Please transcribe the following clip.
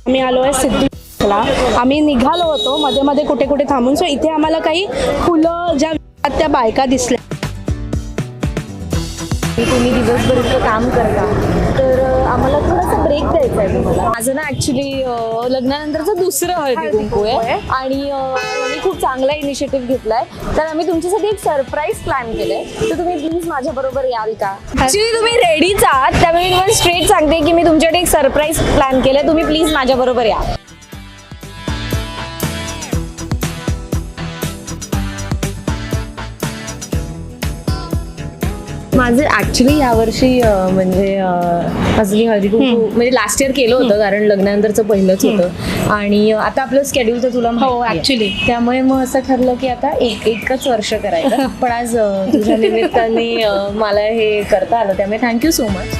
आम्ही आलो आहे सिद्धूला. आम्ही निघालो होतो मध्ये मध्ये कुठे कुठे थांबून. सो इथे आम्हाला काही फुलं ज्या विकतात त्या बायका दिसल्या. तुम्ही दिवसभर इतकं काम करता तर आम्हाला थोडासा ब्रेक द्यायचा आहे तुम्हाला. माझं ना ॲक्च्युली लग्नानंतरचं दुसरं हळदी कुंकू आहे आणि मी खूप चांगला इनिशिएटिव्ह घेतलाय. तर आम्ही तुमच्यासाठी एक सरप्राईज प्लॅन केलंय. तर तुम्ही प्लीज माझ्याबरोबर याल का? ॲक्च्युली तुम्ही रेडीच आहात त्यामुळे मी तुम्हाला स्ट्रेट सांगते की मी तुमच्याकडे एक सरप्राईज प्लॅन केलंय. तुम्ही प्लीज माझ्याबरोबर या. माझं ॲक्च्युली यावर्षी म्हणजे माझं मी हळदी कुंकू म्हणजे लास्ट इयर केलं होतं कारण लग्नानंतरचं पहिलंच होतं आणि आता आपलं स्केड्यूल तर तुला माहिती आहे. ऍक्च्युली त्यामुळे मग असं ठरलं की आता एकच वर्ष करायचं. पण आज तुझ्या निमित्ताने मला हे करता आलं त्यामुळे थँक्यू सो मच.